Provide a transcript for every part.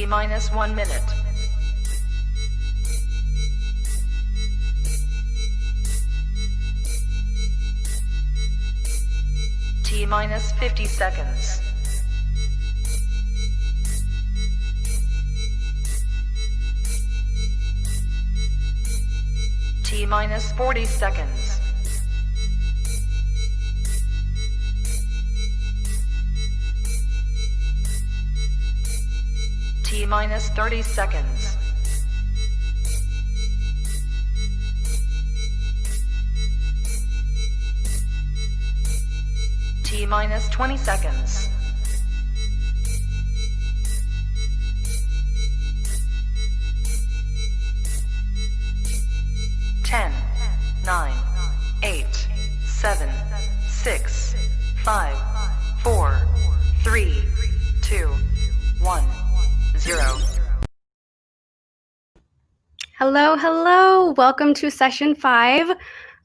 T minus 1 minute. T minus 50 seconds. T minus 40 seconds. T minus 30 seconds. T minus 20 seconds. Ten, 9, 8, 7, 6, 5, 4, 3, 2, 1, 0. Hello. Welcome to session 5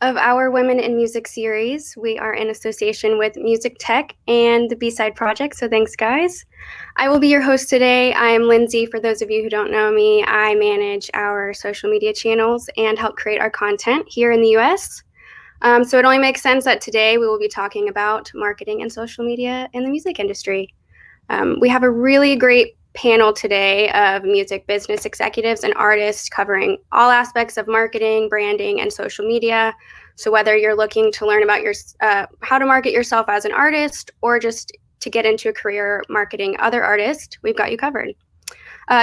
of our Women in Music series. We are in association with Music Tech and the B-Side Project, so thanks, guys. I will be your host today. I'm Lindsay. For those of you who don't know me, I manage our social media channels and help create our content here in the US. So it only makes sense that today we will be talking about marketing and social media in the music industry. We have a really great panel today of music business executives and artists covering all aspects of marketing, branding, and social media. So whether you're looking to learn about how to market yourself as an artist or just to get into a career marketing other artists, we've got you covered.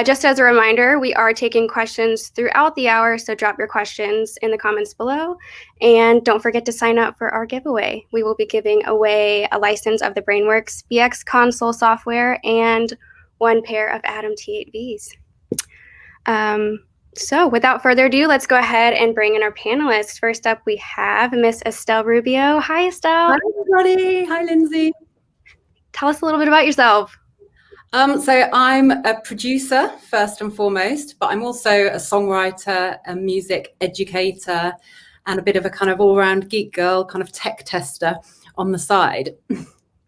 Just as a reminder, we are taking questions throughout the hour, so drop your questions in the comments below. And don't forget to sign up for our giveaway. We will be giving away a license of the Brainworks BX console software and 1 pair of Atom T8Vs. So without further ado, let's go ahead and bring in our panelists. First up, we have Miss Estelle Rubio. Hi, Estelle. Hi, everybody. Hi, Lindsay. Tell us a little bit about yourself. So I'm a producer, first and foremost, but I'm also a songwriter, a music educator, and a bit of a kind of all-round geek girl, kind of tech tester on the side.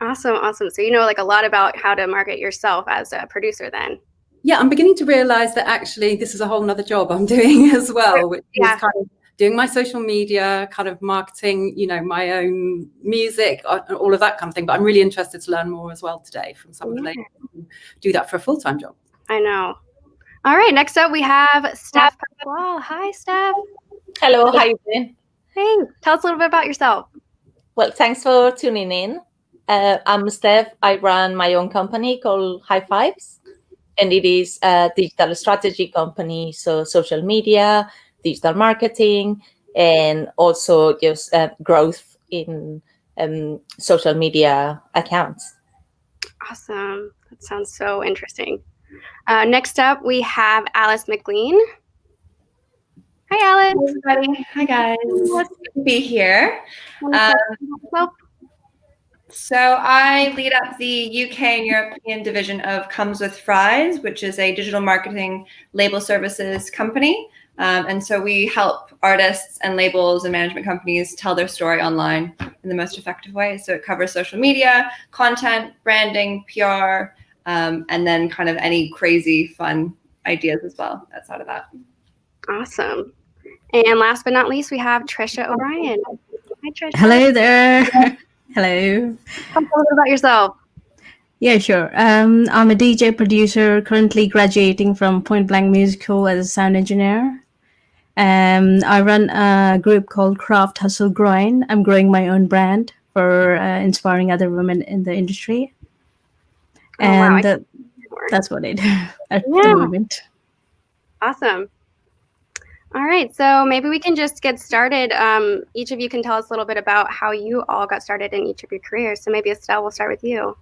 Awesome. So you know like a lot about how to market yourself as a producer then. Yeah, I'm beginning to realize that actually this is a whole nother job I'm doing as well, which is kind of doing my social media, kind of marketing, my own music, all of that kind of thing. But I'm really interested to learn more as well today from some of the ladies who do that for a full-time job. I know. All right, next up we have Steph Pasquale. Hi, Steph. Hello, how you doing? Hey, tell us a little bit about yourself. Well, thanks for tuning in. I'm Steph. I run my own company called High Fives, and it is a digital strategy company, so social media, digital marketing, and also just growth in social media accounts. Awesome. That sounds so interesting. Next up, we have Alice McLean. Hi, Alice. Hey, everybody. Hi, guys. It's good to be here. So I lead up the UK and European division of Comes With Fries, which is a digital marketing label services company. And so we help artists and labels and management companies tell their story online in the most effective way. So it covers social media, content, branding, PR, and then kind of any crazy fun ideas as well outside of that. Awesome. And last but not least, we have Trisha O'Brien. Hi, Trisha. Hello there. Hello. Tell us a little bit about yourself. Yeah, sure. I'm a DJ producer, currently graduating from Point Blank Music School as a sound engineer. I run a group called Craft Hustle Grind. I'm growing my own brand for inspiring other women in the industry. And that's what I do at the moment. Awesome. All right, so maybe we can just get started. Each of you can tell us a little bit about how you all got started in each of your careers. So maybe Estelle, we'll start with you.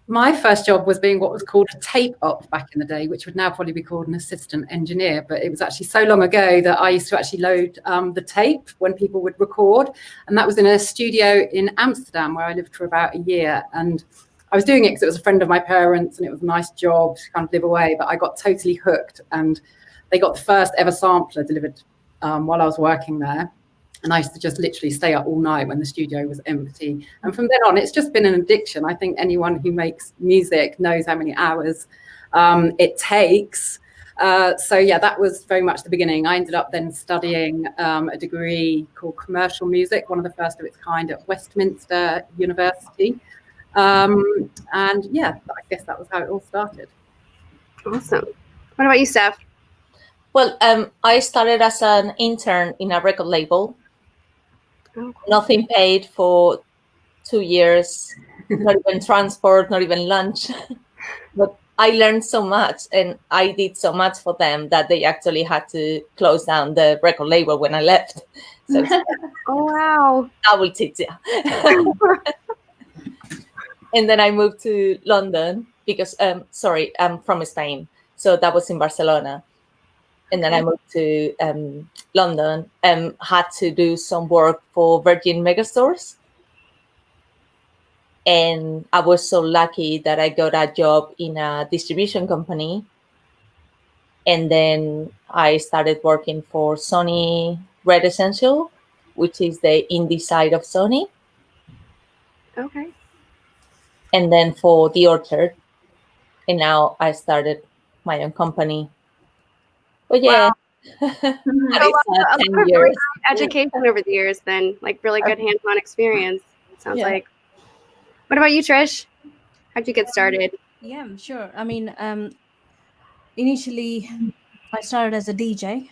My first job was being what was called a tape op back in the day, which would now probably be called an assistant engineer. But it was actually so long ago that I used to actually load the tape when people would record. And that was in a studio in Amsterdam where I lived for about a year. And I was doing it because it was a friend of my parents and it was a nice job to kind of live away. But I got totally hooked, and they got the first ever sampler delivered while I was working there. And I used to just literally stay up all night when the studio was empty. And from then on, it's just been an addiction. I think anyone who makes music knows how many hours it takes. So yeah, that was very much the beginning. I ended up then studying a degree called commercial music, one of the first of its kind at Westminster University. And yeah, I guess that was how it all started. Awesome. What about you, Steph? Well, I started as an intern in a record label. Oh, cool. Nothing paid for 2 years, not even transport, not even lunch. But I learned so much and I did so much for them that they actually had to close down the record label when I left. So it's like, Oh, wow. I will teach you. And then I moved to London because, I'm from Spain. So that was in Barcelona. And then I moved to London and had to do some work for Virgin Megastores. And I was so lucky that I got a job in a distribution company. And then I started working for Sony Red Essential, which is the indie side of Sony. Okay. And then for The Orchard. And now I started my own company. But yeah, Wow. that So is, a lot 10 of really years. great education over the years then, like really good hands-on experience, sounds Yeah. like. What about you, Trish? How'd you get started? Yeah, sure. I mean, initially, I started as a DJ.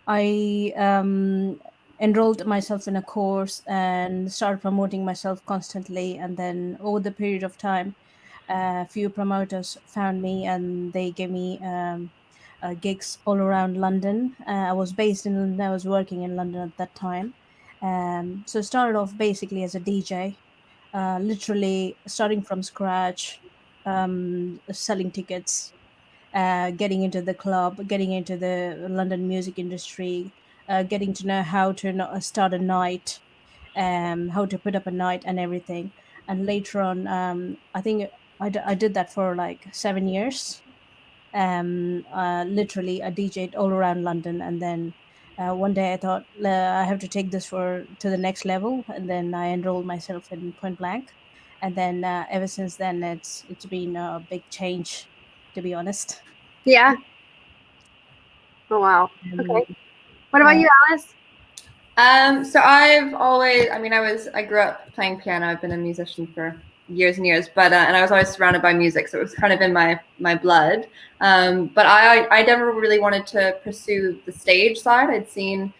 I enrolled myself in a course and started promoting myself constantly. And then over the period of time, a few promoters found me and they gave me gigs all around London. I was based in London. I was working in London at that time. So started off basically as a DJ, literally starting from scratch, selling tickets, getting into the club, getting into the London music industry, getting to know how to start a night, how to put up a night and everything. And later on, I think I did that for like 7 years. Literally, I DJ'd all around London, and then one day I thought I have to take this to the next level, and then I enrolled myself in Point Blank, and then ever since then it's been a big change, to be honest. Yeah. Oh, wow. Okay. What about you, Alice? So I grew up playing piano. I've been a musician for years and years, but and I was always surrounded by music, so it was kind of in my blood. But I never really wanted to pursue the stage side. I'd seen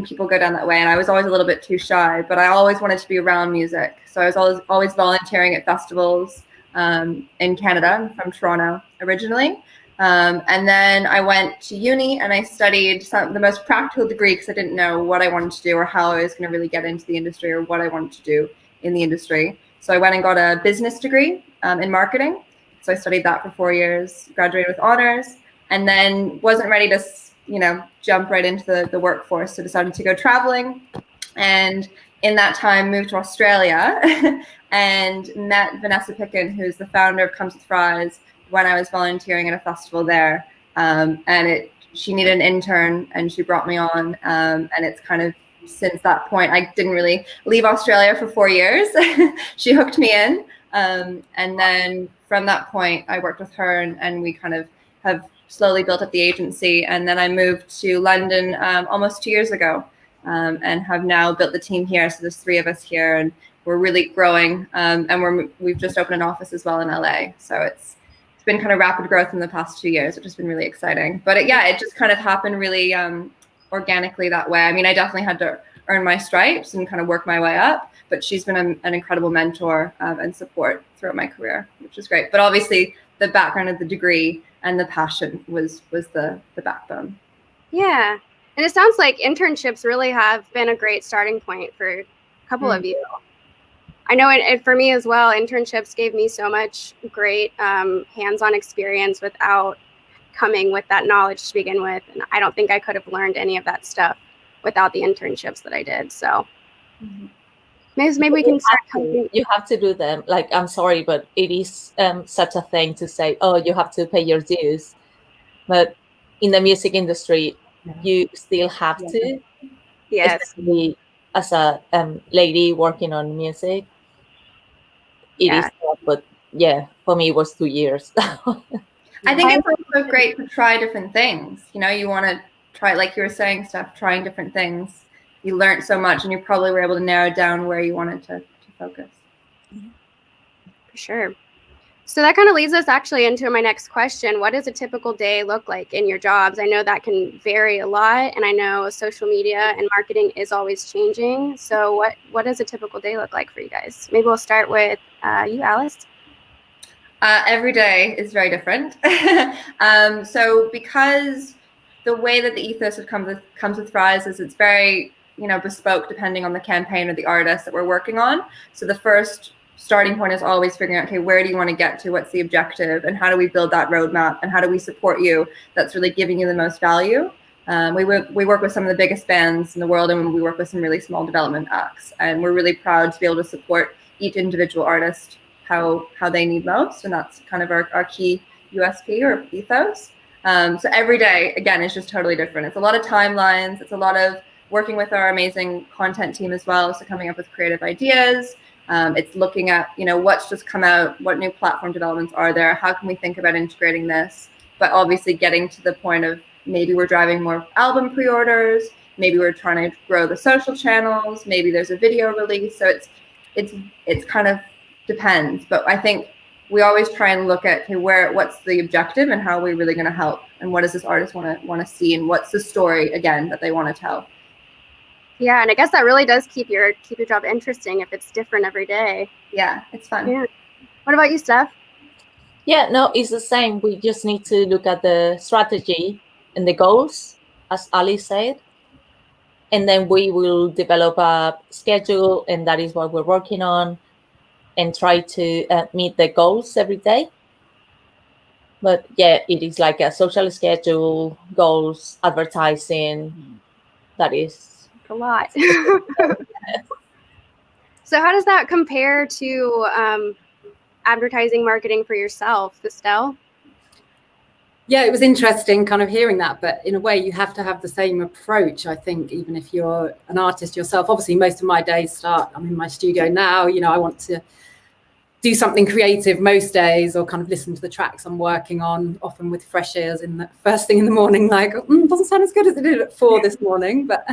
people go down that way, and I was always a little bit too shy. But I always wanted to be around music, so I was always volunteering at festivals in Canada. I'm from Toronto originally. And then I went to uni and I studied the most practical degree because I didn't know what I wanted to do or how I was going to really get into the industry or what I wanted to do in the industry. So I went and got a business degree in marketing. So I studied that for 4 years, graduated with honors, and then wasn't ready to, jump right into the workforce. So decided to go traveling, and in that time moved to Australia and met Vanessa Picken, who's the founder of Comes with Fries, when I was volunteering at a festival there. She needed an intern and she brought me on. And it's kind of since that point, I didn't really leave Australia for 4 years. She hooked me in. And then from that point, I worked with her and we kind of have slowly built up the agency. And then I moved to London almost 2 years ago and have now built the team here. So there's 3 of us here and we're really growing. And we've just opened an office as well in LA. So it's been kind of rapid growth in the past 2 years, which has been really exciting. But it just kind of happened really organically that way. I mean, I definitely had to earn my stripes and kind of work my way up, but she's been an incredible mentor and support throughout my career, which is great. But obviously the background of the degree and the passion was the backbone. Yeah. And it sounds like internships really have been a great starting point for a couple of you. I know it for me as well, internships gave me so much great hands-on experience without coming with that knowledge to begin with. And I don't think I could have learned any of that stuff without the internships that I did. So maybe we can start. You have to do them. Like, I'm sorry, but it is such a thing to say, oh, you have to pay your dues. But in the music industry, you still have to. Yes. Especially as a lady working on music. It is tough, but yeah, for me it was 2 years. I think it's also great to try different things. You know, you want to try, like you were saying, stuff, trying different things. You learned so much, and you probably were able to narrow down where you wanted to focus. For sure. So that kind of leads us actually into my next question. What does a typical day look like in your jobs? I know that can vary a lot, and I know social media and marketing is always changing. So what does a typical day look like for you guys? Maybe we'll start with you, Alice. Every day is very different. So because the way that the ethos of comes with Fries is it's very, you know, bespoke depending on the campaign or the artist that we're working on. So the first starting point is always figuring out, okay, where do you want to get to? What's the objective? And how do we build that roadmap? And how do we support you? That's really giving you the most value. We work with some of the biggest bands in the world, and we work with some really small development acts. And we're really proud to be able to support each individual artist how they need most, and that's kind of our key USP or ethos. So every day, again, is just totally different. It's a lot of timelines. It's a lot of working with our amazing content team as well, so coming up with creative ideas. It's looking at, you know, what's just come out, what new platform developments are there, how can we think about integrating this, but obviously getting to the point of maybe we're driving more album pre-orders, maybe we're trying to grow the social channels, maybe there's a video release. So it's kind of depends, but I think we always try and look at, okay, what's the objective and how are we really going to help, and what does this artist want to see, and what's the story again that they want to tell. Yeah, and I guess that really does keep your job interesting if it's different every day. Yeah, it's fun. Yeah. What about you, Steph? Yeah, no, it's the same. We just need to look at the strategy and the goals, as Ali said, and then we will develop a schedule, and that is what we're working on, and try to meet the goals every day. But yeah, it is like a social schedule, goals, advertising. That is a lot. So how does that compare to advertising marketing for yourself, Estelle? Yeah, it was interesting kind of hearing that, but in a way you have to have the same approach, I think, even if you're an artist yourself. Obviously, most of my days I'm in my studio now, you know, I want to do something creative most days, or kind of listen to the tracks I'm working on, often with fresh ears in the first thing in the morning, like, doesn't sound as good as it did at 4 this morning, but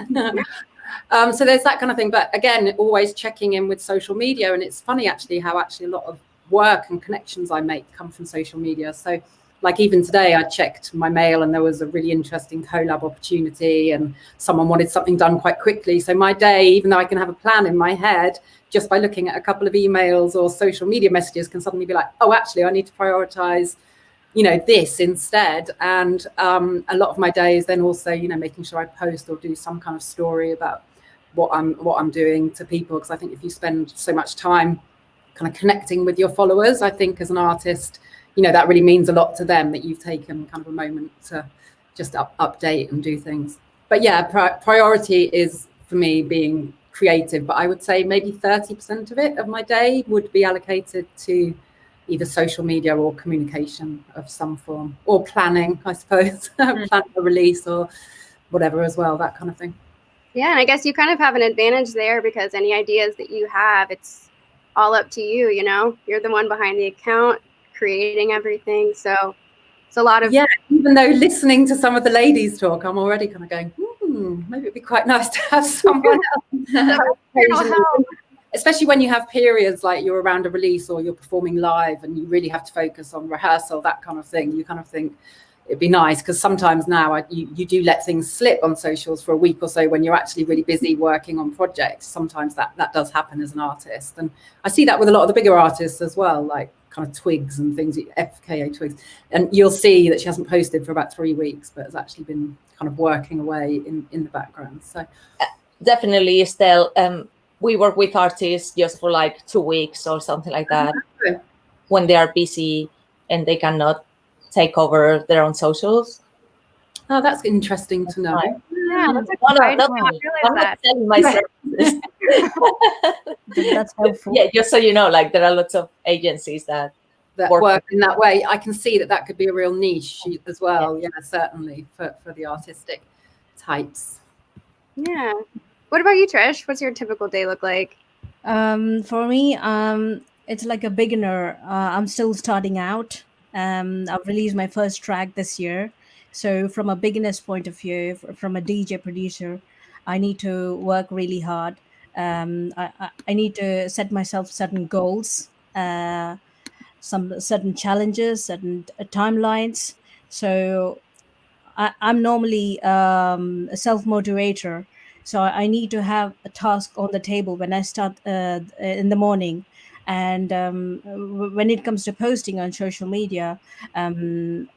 so there's that kind of thing. But again, always checking in with social media, and it's funny actually how a lot of work and connections I make come from social media. So like even today, I checked my mail and there was a really interesting collab opportunity and someone wanted something done quite quickly. So my day, even though I can have a plan in my head, just by looking at a couple of emails or social media messages can suddenly be like, oh, actually, I need to prioritize, you know, this instead. And a lot of my days then also, you know, making sure I post or do some kind of story about what I'm doing to people. Because I think if you spend so much time kind of connecting with your followers, I think as an artist, you know, that really means a lot to them that you've taken kind of a moment to just update and do things. But yeah, priority is for me being creative, but I would say maybe 30% of it of my day would be allocated to either social media or communication of some form, or planning, I suppose, planning a release or whatever as well, that kind of thing. Yeah, and I guess you kind of have an advantage there because any ideas that you have, it's all up to you, you know? You're the one behind the account, creating everything, so it's a lot of... Yeah, even though listening to some of the ladies talk, I'm already kind of going, maybe it'd be quite nice to have someone else. Especially when you have periods like you're around a release or you're performing live and you really have to focus on rehearsal, that kind of thing. You kind of think it'd be nice, because sometimes now you do let things slip on socials for a week or so when you're actually really busy working on projects. Sometimes that does happen as an artist. And I see that with a lot of the bigger artists as well, like kind of Twigs and things, FKA Twigs. And you'll see that she hasn't posted for about 3 weeks, but has actually been kind of working away in the background. So definitely, Estelle, we work with artists just for like 2 weeks or something like that, when they are busy and they cannot take over their own socials. Oh, that's interesting to know. Yeah, that's I'm not telling my services. That's helpful. Yeah, just so you know, like there are lots of agencies that work in that way. I can see that could be a real niche as well. Yeah, certainly for the artistic types. Yeah. What about you, Trish? What's your typical day look like? For me, it's like a beginner. I'm still starting out. I've released my first track this year. So from a beginner's point of view, from a DJ producer, I need to work really hard. I need to set myself certain goals, some certain challenges, certain timelines. So I'm normally a self motivator. So I need to have a task on the table when I start in the morning. And when it comes to posting on social media, um,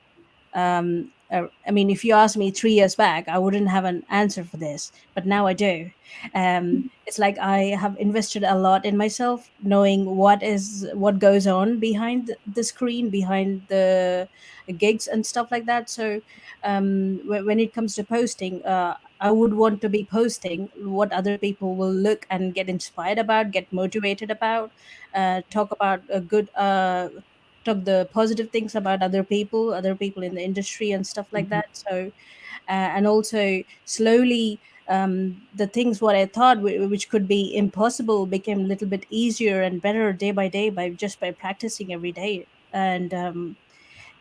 I mean, if you asked me 3 years back, I wouldn't have an answer for this, but now I do. It's like I have invested a lot in myself, knowing what goes on behind the screen, behind the gigs and stuff like that. So when it comes to posting, I would want to be posting what other people will look and get inspired about, get motivated about, talk about a good talk the positive things about other people in the industry and stuff like that. So and also slowly the things what I thought which could be impossible became a little bit easier and better day by day by practicing every day. And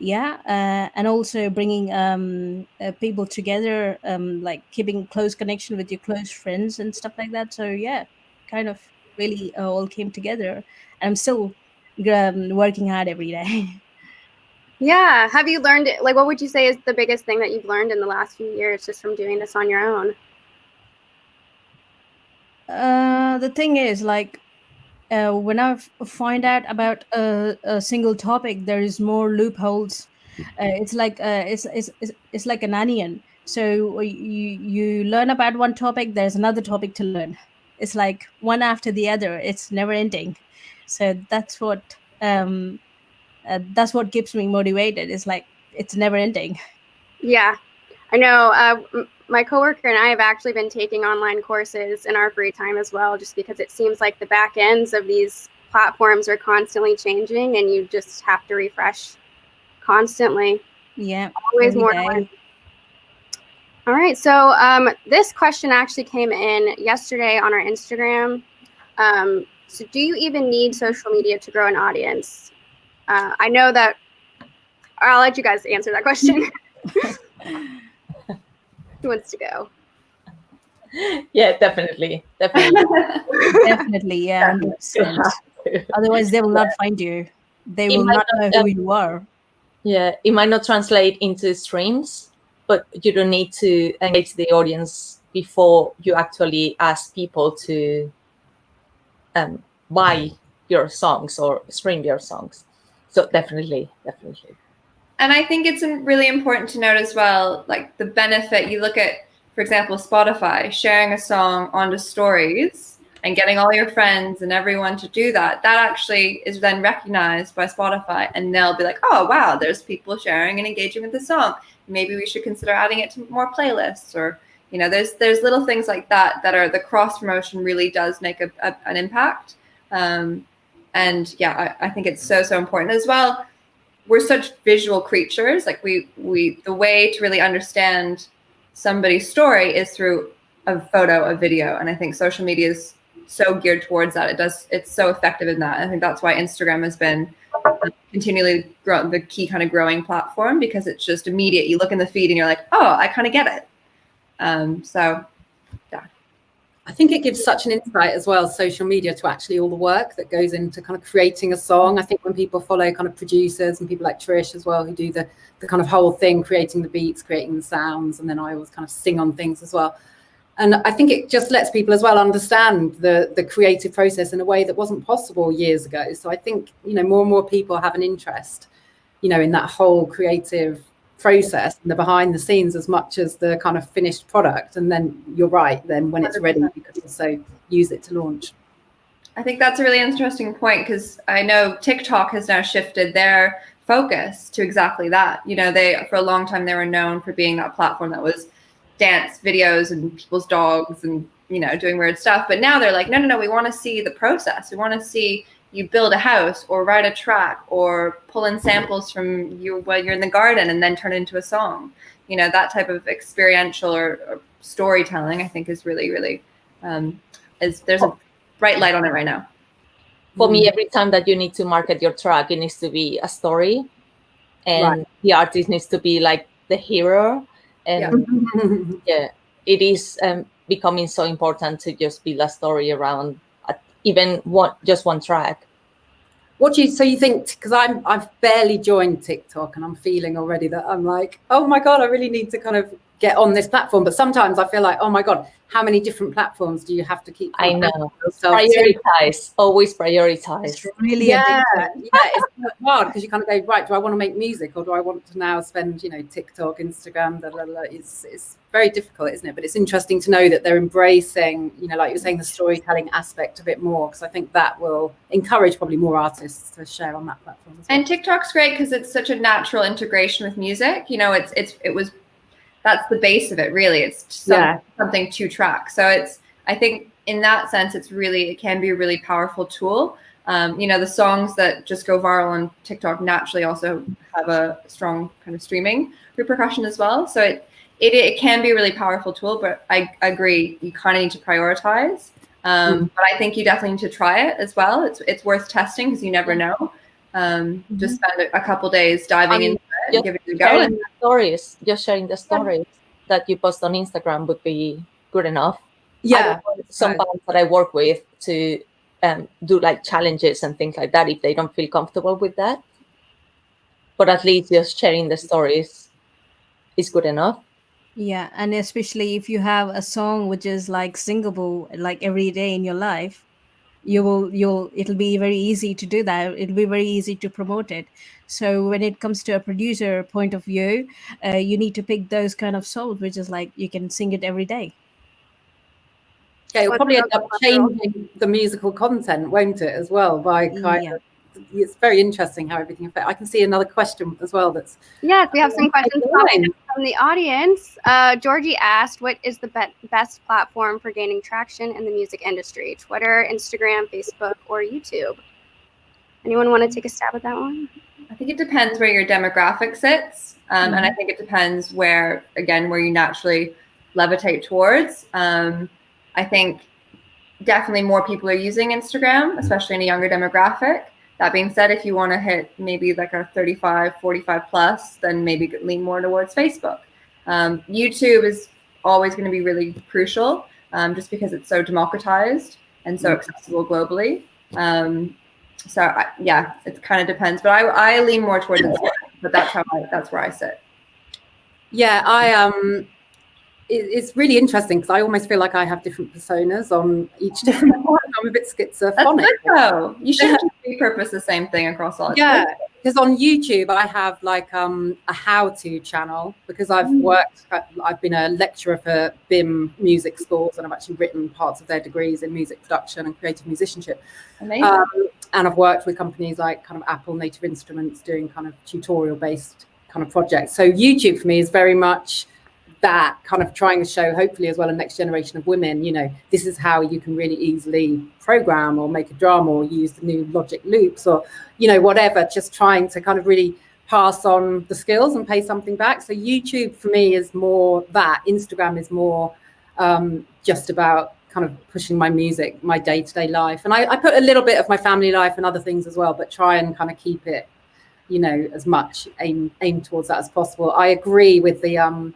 and also bringing people together, like keeping close connection with your close friends and stuff like that. So yeah, kind of really all came together, and I'm still working hard every day. Yeah. Have you learned, like, what would you say is the biggest thing that you've learned in the last few years just from doing this on your own? The thing is, like, when I find out about a single topic, there is more loopholes. It's like it's like an onion. So you learn about one topic, there's another topic to learn. It's like one after the other. It's never ending. So that's what keeps me motivated. It's like it's never ending. Yeah. I know my coworker and I have actually been taking online courses in our free time as well, just because it seems like the back ends of these platforms are constantly changing and you just have to refresh constantly. Yeah, Always every more day. to learn. All right. So this question actually came in yesterday on our Instagram. So do you even need social media to grow an audience? I know that I'll let you guys answer that question. Who wants to go? Yeah, definitely. Definitely, yeah, 100%. Otherwise, they will not find you. They It will might not know not, who you are. Yeah, it might not translate into streams, but you don't need to engage the audience before you actually ask people to buy your songs or stream your songs. So definitely. And I think it's really important to note as well, like the benefit. You look at, for example, Spotify sharing a song onto stories and getting all your friends and everyone to do that. That actually is then recognized by Spotify, and they'll be like, "Oh, wow, there's people sharing and engaging with the song. Maybe we should consider adding it to more playlists." Or, there's little things like that are the cross promotion really does make an impact. And yeah, I think it's so important as well. We're such visual creatures. Like we the way to really understand somebody's story is through a photo, a video. And I think social media is so geared towards that. It's so effective in that. I think that's why Instagram has been continually the key kind of growing platform, because it's just immediate. You look in the feed and you're like, oh, I kind of get it. So yeah. I think it gives such an insight as well, social media, to actually all the work that goes into kind of creating a song. I think when people follow kind of producers and people like Trish as well, who do the kind of whole thing, creating the beats, creating the sounds, and then I always kind of sing on things as well. And I think it just lets people as well understand the creative process in a way that wasn't possible years ago. So I think, more and more people have an interest, in that whole creative process and the behind the scenes as much as the kind of finished product. And then you're right, then when it's ready, you can also use it to launch. I think that's a really interesting point, because I know TikTok has now shifted their focus to exactly that. They, for a long time, they were known for being that platform that was dance videos and people's dogs and, doing weird stuff. But now they're like, no, we want to see the process. We want to see you build a house or write a track or pull in samples from while you're in the garden and then turn it into a song. That type of experiential or storytelling, I think, is really, really, there's a bright light on it right now. For me, every time that you need to market your track, it needs to be a story, and the artist needs to be like the hero. And it is becoming so important to just build a story around even just one track. So you think, because I've barely joined TikTok and I'm feeling already that I'm like, oh my God, I really need to kind of get on this platform. But sometimes I feel like, oh my God, how many different platforms do you have to keep? I know. Prioritize, always prioritize. It's really it's hard because you kind of go, right, do I want to make music or do I want to now spend, TikTok, Instagram, blah, blah, blah. It's very difficult, isn't it? But it's interesting to know that they're embracing, like you're saying, the storytelling aspect of it more, because I think that will encourage probably more artists to share on that platform as well. And TikTok's great because it's such a natural integration with music. That's the base of it, really. It's something to track. So I think in that sense, it can be a really powerful tool. The songs that just go viral on TikTok naturally also have a strong kind of streaming repercussion as well. So it can be a really powerful tool, but I agree, you kind of need to prioritize. But I think you definitely need to try it as well. It's worth testing because you never know. Just spend a couple days diving into it and give it a go. Just sharing the stories that you post on Instagram would be good enough. Some bands that I work with to do like challenges and things like that if they don't feel comfortable with that. But at least just sharing the stories is good enough. Yeah, and especially if you have a song which is like singable like every day in your life, it'll be very easy to do that. It'll be very easy to promote it. So when it comes to a producer point of view, you need to pick those kind of songs which is like you can sing it every day. Yeah, you'll probably end up changing the musical content, won't it, as well? It's very interesting how everything affects. I can see another question as well. Yes, we have some questions from the audience. Georgie asked, what is the best platform for gaining traction in the music industry? Twitter, Instagram, Facebook, or YouTube? Anyone want to take a stab at that one? I think it depends where your demographic sits. And I think it depends where you naturally levitate towards. I think definitely more people are using Instagram, especially in a younger demographic. That being said, if you want to hit maybe like a 35, 45 plus, then maybe lean more towards Facebook. YouTube is always going to be really crucial just because it's so democratized and so accessible globally. It kind of depends. But I lean more towards Instagram, but that's where I sit. Yeah, it's really interesting because I almost feel like I have different personas on each different one. I'm a bit schizophrenic. That's good though. You shouldn't just repurpose the same thing across all. Yeah, because on YouTube I have like a how-to channel because I've been a lecturer for BIM music schools and I've actually written parts of their degrees in music production and creative musicianship. Amazing. And I've worked with companies like kind of Apple Native Instruments doing kind of tutorial-based kind of projects. So YouTube for me is very much that kind of trying to show, hopefully as well, a next generation of women, this is how you can really easily program or make a drum or use the new Logic loops or, whatever, just trying to kind of really pass on the skills and pay something back. So YouTube for me is more that. Instagram is more just about kind of pushing my music, my day-to-day life. And I put a little bit of my family life and other things as well, but try and kind of keep it, as much aim towards that as possible. I agree with the,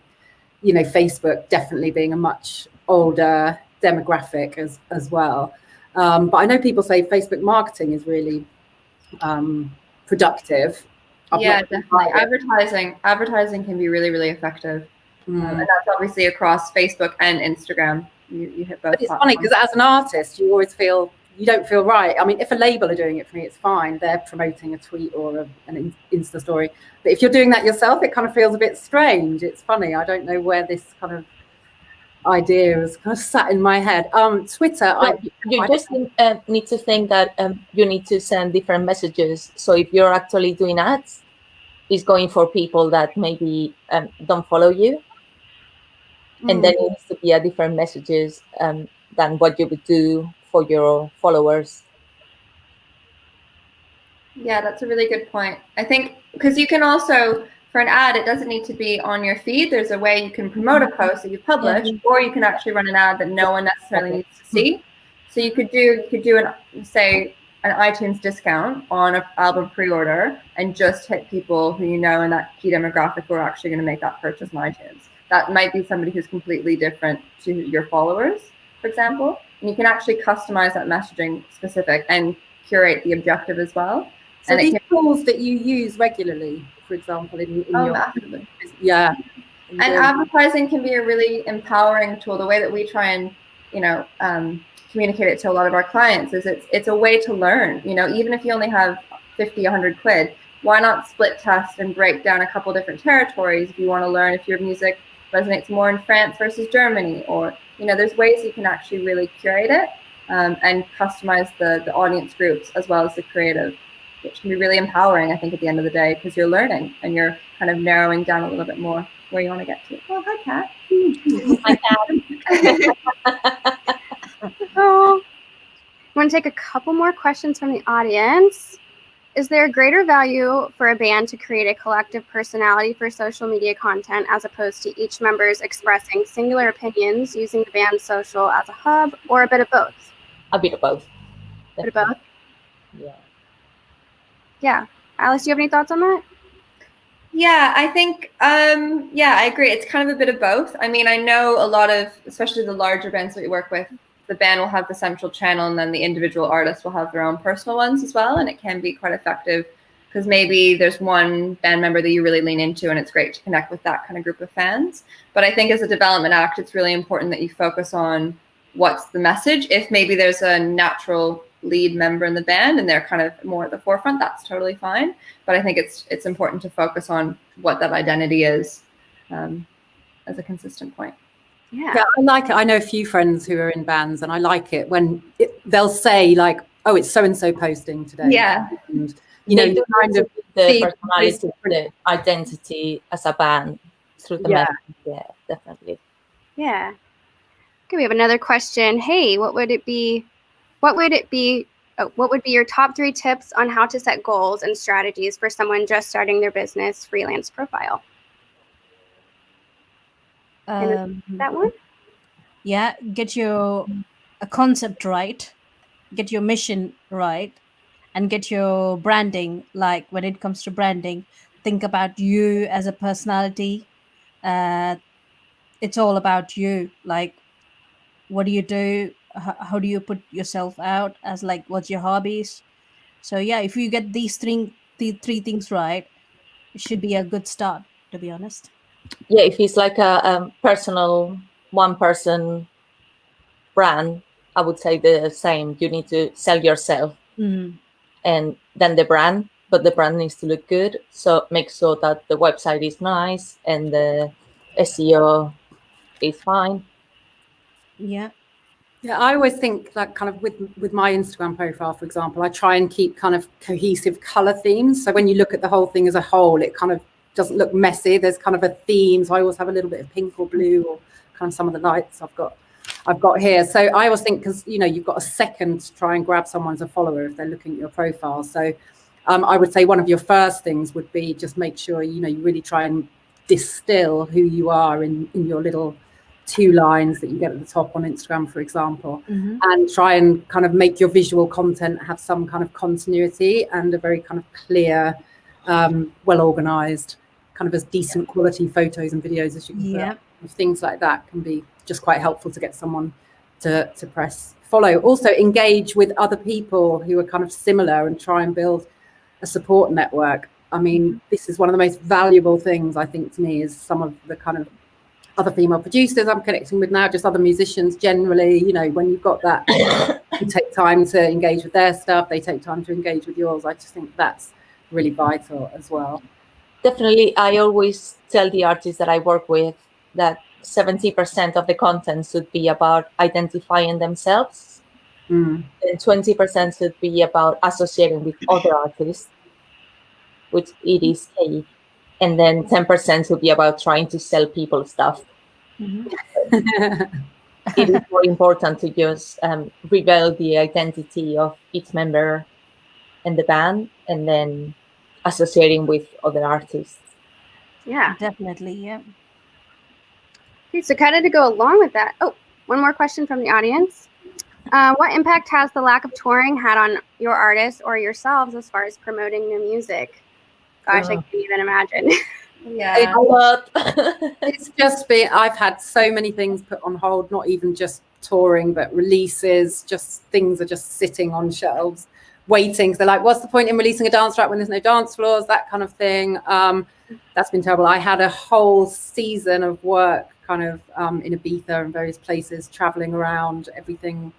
Facebook definitely being a much older demographic as well. But I know people say Facebook marketing is really productive. Definitely. Advertising can be really, really effective. And that's obviously across Facebook and Instagram. You hit both. But it's funny because as an artist, you always feel you don't feel right. I mean, if a label are doing it for me, it's fine. They're promoting a tweet or an Insta story. But if you're doing that yourself, it kind of feels a bit strange. It's funny. I don't know where this kind of idea is kind of sat in my head. Twitter. You just need to think that you need to send different messages. So if you're actually doing ads, it's going for people that maybe don't follow you. And then it needs to be a different messages than what you would do for your followers. Yeah, that's a really good point. I think because you can also, for an ad, it doesn't need to be on your feed. There's a way you can promote a post that you publish, or you can actually run an ad that no one necessarily needs to see. So you could do an iTunes discount on an album pre-order and just hit people who you know in that key demographic who are actually going to make that purchase on iTunes. That might be somebody who's completely different to your followers, for example. And you can actually customize that messaging specific and curate the objective as well. So these tools that you use regularly, for example, in your massively. Yeah. And advertising can be a really empowering tool. The way that we try and, communicate it to a lot of our clients is it's a way to learn. Even if you only have 50, 100 quid, why not split test and break down a couple different territories if you want to learn if your music resonates more in France versus Germany, or there's ways you can actually really curate it and customize the audience groups as well as the creative, which can be really empowering, I think, at the end of the day, because you're learning and you're kind of narrowing down a little bit more where you want to get to. Oh, hi, Kat. Hi, Kat. Oh, I want to take a couple more questions from the audience. Is there a greater value for a band to create a collective personality for social media content as opposed to each member's expressing singular opinions using the band's social as a hub, or a bit of both? A bit of both. A bit of both? Yeah. Yeah. Alice, do you have any thoughts on that? Yeah, I think, I agree. It's kind of a bit of both. I mean, I know a lot of, especially the larger bands that we work with, the band will have the central channel and then the individual artists will have their own personal ones as well. And it can be quite effective because maybe there's one band member that you really lean into and it's great to connect with that kind of group of fans. But I think as a development act, it's really important that you focus on what's the message. If maybe there's a natural lead member in the band and they're kind of more at the forefront, that's totally fine. But I think it's important to focus on what that identity is as a consistent point. Yeah, I like it. I know a few friends who are in bands, and I like it when they'll say like, "Oh, it's so and so posting today." Yeah, and kind of the personality, the identity as a band through the message. Yeah, definitely. Yeah. Okay, we have another question. Hey, what would be your top 3 tips on how to set goals and strategies for someone just starting their business freelance profile? That one? Yeah, get your concept right, get your mission right, and get your branding. Like when it comes to branding, think about you as a personality. It's all about you. Like, what do you do? How do you put yourself out as, like, what's your hobbies? So yeah, if you get these three things right, it should be a good start, to be honest. Yeah, if it's like a personal one-person brand, I would say the same. You need to sell yourself and then the brand, but the brand needs to look good. So make sure that the website is nice and the SEO is fine. Yeah. Yeah, I always think that kind of with my Instagram profile, for example, I try and keep kind of cohesive color themes. So when you look at the whole thing as a whole, it kind of doesn't look messy. There's kind of a theme. So I always have a little bit of pink or blue or kind of some of the lights I've got here. So I always think, because you've got a second to try and grab someone as a follower if they're looking at your profile. So I would say one of your first things would be just make sure you really try and distill who you are in your little 2 lines that you get at the top on Instagram, for example, and try and kind of make your visual content have some kind of continuity and a very kind of clear, well organized, kind of as decent quality photos and videos as you can put. Things like that can be just quite helpful to get someone to press follow. Also engage with other people who are kind of similar and try and build a support network. I mean, this is one of the most valuable things, I think, to me, is some of the kind of other female producers I'm connecting with now, just other musicians generally. When you've got that, you take time to engage with their stuff, they take time to engage with yours. I just think that's really vital as well. Definitely. I always tell the artists that I work with that 70% of the content should be about identifying themselves, and 20% should be about associating with other artists, which it is key. And then 10% will be about trying to sell people stuff. It is more important to just reveal the identity of each member in the band and then associating with other artists. Yeah, definitely. Yeah. Okay, so kind of to go along with that. Oh, one more question from the audience. What impact has the lack of touring had on your artists or yourselves as far as promoting new music? Gosh, I can't even imagine. Yeah. A lot. It's just been, I've had so many things put on hold, not even just touring, but releases, just things are just sitting on shelves waiting. So they're like, what's the point in releasing a dance track when there's no dance floors, that kind of thing. That's been terrible. I had a whole season of work kind of in Ibiza and various places, traveling around. Everything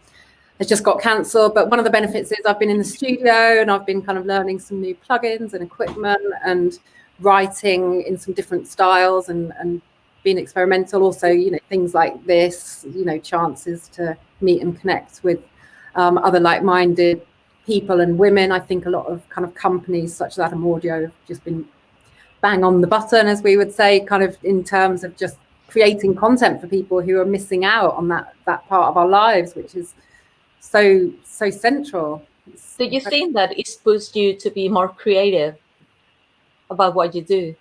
has just got cancelled. But one of the benefits is I've been in the studio and I've been kind of learning some new plugins and equipment and writing in some different styles and being experimental. Also, you know, things like this, you know, chances to meet and connect with other like-minded people and women. I think a lot of kind of companies such as Adam Audio have just been bang on the button, as we would say, kind of in terms of just creating content for people who are missing out on that part of our lives, which is so central. Do you think that it's pushed you to be more creative about what you do?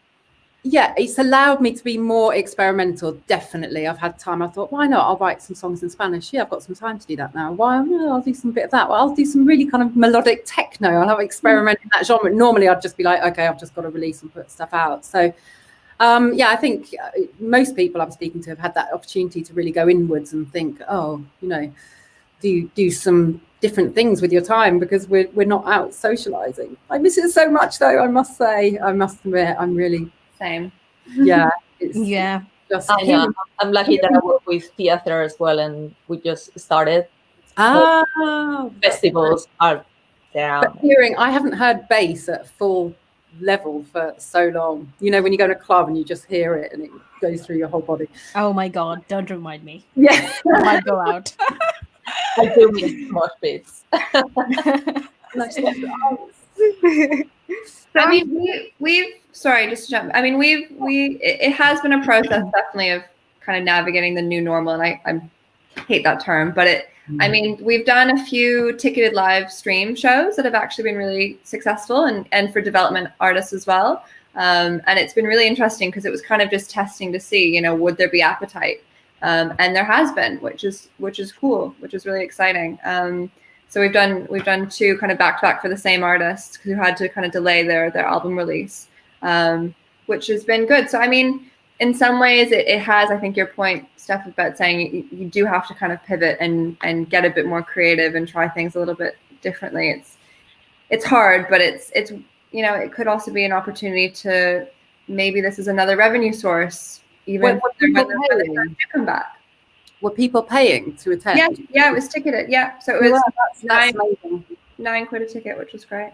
Yeah, it's allowed me to be more experimental. Definitely. I've had time. I thought, why not? I'll write some songs in Spanish. Yeah, I've got some time to do that now. Why? I'll do some bit of that. Well, I'll do some really kind of melodic techno. I'll have experiment in that genre. Normally, I'd just be like, okay, I've just got to release and put stuff out. So, yeah, I think most people I'm speaking to have had that opportunity to really go inwards and think, oh, you know, do some different things with your time, because we're not out socializing. I miss it so much, though. I must admit, I'm really. Same. Yeah. Yeah. Just I know. I'm lucky that I work with theater as well, and we just started. Festivals are there. But hearing, I haven't heard bass at full level for so long. You know, when you go to a club and you just hear it and it goes through your whole body. Oh my God! Don't remind me. Yeah. I might go out. I do miss mosh pits. I mean, we've sorry, just to jump. I mean, it has been a process definitely of kind of navigating the new normal, and I hate that term, but I mean, we've done a few ticketed live stream shows that have actually been really successful, and for development artists as well. And it's been really interesting because it was kind of just testing to see, you know, would there be appetite? And there has been, which is cool, which is really exciting. So we've done two kind of back to back for the same artist who had to kind of delay their album release, which has been good. So I mean, in some ways, it has. I think your point, Steph, about saying you do have to kind of pivot and get a bit more creative and try things a little bit differently. It's hard, but it's you know, it could also be an opportunity to maybe this is another revenue source, even when they come back. Were people paying to attend? Yeah, it was ticketed. Yeah, so it was that's nine quid a ticket, which was great.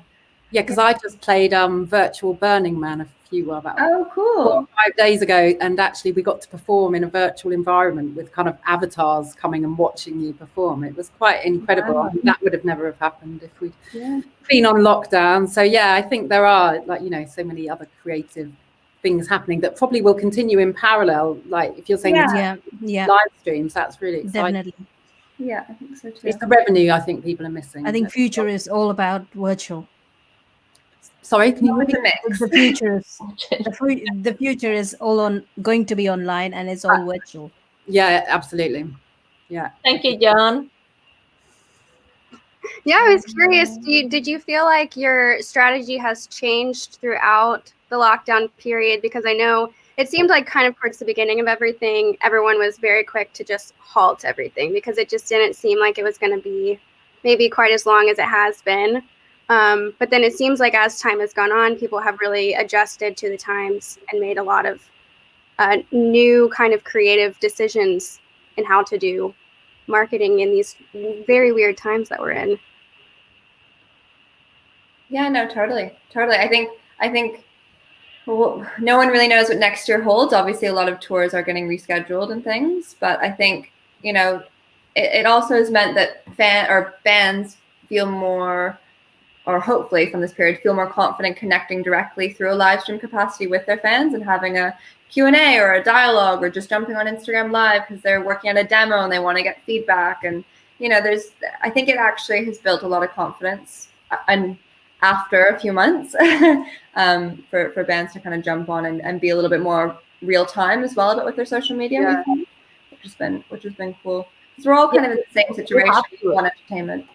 Yeah, because I just played Virtual Burning Man about 4 or 5 days ago, and actually we got to perform in a virtual environment with kind of avatars coming and watching you perform. It was quite incredible. Wow. I mean, that would have never have happened if we'd been on lockdown. So yeah, I think there are, like, you know, so many other creative things happening that probably will continue in parallel. Like if you're saying live streams, that's really exciting. Definitely. Yeah, I think so too. It's the revenue I think people are missing. I think future is all about virtual. Sorry, can you repeat? The future is all going to be online, and it's all virtual. Yeah, absolutely. Yeah. Thank you, John. Yeah, I was curious. Did you feel like your strategy has changed throughout the lockdown period? Because I know it seemed like kind of towards the beginning of everything, everyone was very quick to just halt everything because it just didn't seem like it was going to be maybe quite as long as it has been. But then it seems like as time has gone on, people have really adjusted to the times and made a lot of new kind of creative decisions in how to do marketing in these very weird times that we're in. Yeah, no, totally. I think well, no one really knows what next year holds. Obviously, a lot of tours are getting rescheduled and things, but I think, you know, it also has meant that bands feel more, or hopefully from this period, feel more confident connecting directly through a live stream capacity with their fans and having a Q&A or a dialogue or just jumping on Instagram Live because they're working on a demo and they want to get feedback. And, you know, I think it actually has built a lot of confidence and after a few months for bands to kind of jump on and be a little bit more real time as well about with their social media, which has been cool. Because we're all kind of in the same situation have to. on entertainment.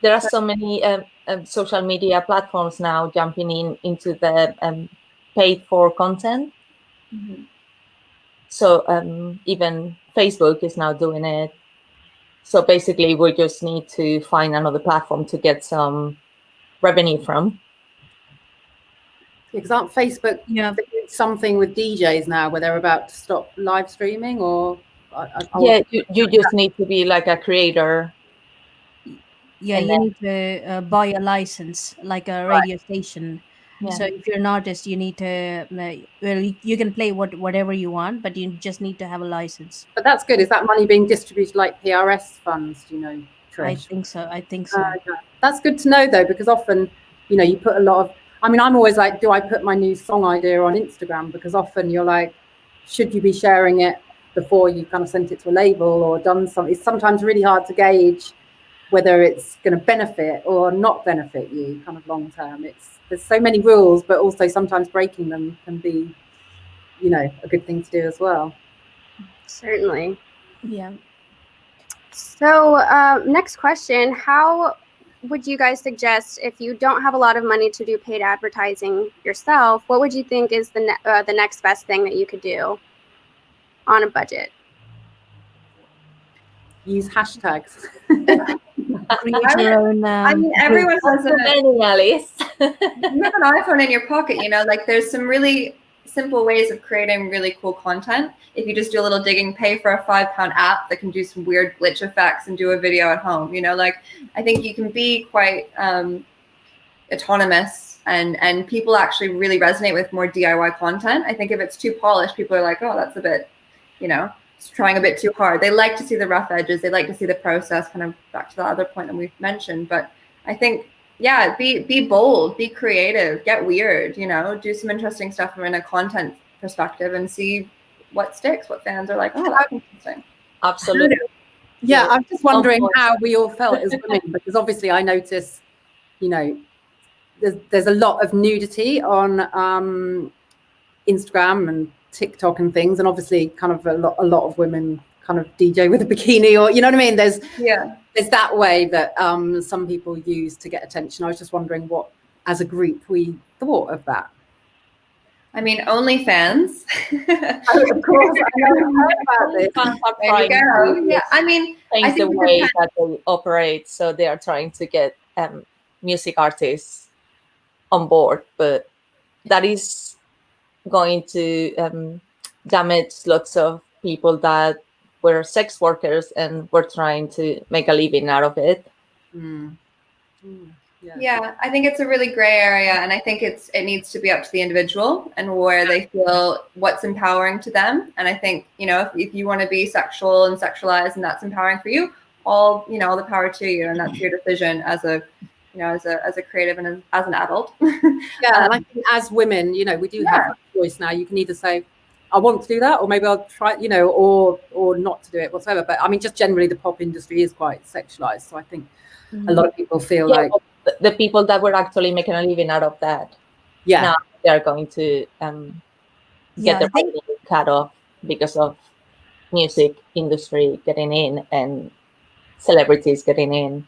There are so many social media platforms now jumping into the paid for content. Mhm. So even Facebook is now doing it. So basically, we just need to find another platform to get some revenue from. Because aren't Facebook Yeah. doing something with DJs now where they're about to stop live streaming, or Yeah, you just need to be like a creator. Yeah, And you need to buy a license, like a radio station. Yeah. So if you're an artist, you need to well, you can play whatever you want, but you just need to have a license. But that's good. Is that money being distributed like PRS funds? Do you know, I Trish? think so. I think so. Yeah. That's good to know though, because often, you put a lot of. I mean, I'm always like, do I put my new song idea on Instagram? Because often you're like, should you be sharing it before you kind of sent it to a label or done something? It's sometimes really hard to gauge whether it's going to benefit or not benefit you kind of long term. There's so many rules, but also sometimes breaking them can be, a good thing to do as well. Certainly. Yeah. So, next question: how would you guys suggest, if you don't have a lot of money to do paid advertising yourself, what would you think is the next best thing that you could do on a budget? Use hashtags. Create your own. I mean, everyone has Alice. you have an iPhone in your pocket, like there's some really simple ways of creating really cool content. If you just do a little digging, pay for a £5 app that can do some weird glitch effects and do a video at home, like I think you can be quite autonomous and people actually really resonate with more DIY content. I think if it's too polished, people are like, oh, that's a bit, it's trying a bit too hard. They like to see the rough edges. They like to see the process, kind of back to the other point that we've mentioned. But I think, yeah, be bold, be creative, get weird, do some interesting stuff from a content perspective and see what sticks, what fans are like, oh, that's interesting. Absolutely. Yeah, I'm just wondering how we all felt as women, because obviously I notice, there's a lot of nudity on Instagram and TikTok and things, and obviously kind of a lot of women kind of DJ with a bikini, or you know what I mean. There's that way that some people use to get attention. I was just wondering what, as a group, we thought of that. I mean, OnlyFans. Of course, I know about this. There you go. Yeah, I mean, change the way that they operate, so they are trying to get music artists on board, but that is going to damage lots of people that were sex workers and were trying to make a living out of it. Yeah, I think it's a really gray area, and I think it needs to be up to the individual and where they feel what's empowering to them. And I think, if you want to be sexual and sexualized and that's empowering for you, all the power to you, and that's your decision as a as a creative and as an adult. Yeah, and I think as women, we do have a choice now. You can either say, I want to do that, or maybe I'll try, or not to do it whatsoever. But I mean, just generally the pop industry is quite sexualized. So I think a lot of people feel like the people that were actually making a living out of that, now they are going to get their money cut off because of music industry getting in and celebrities getting in.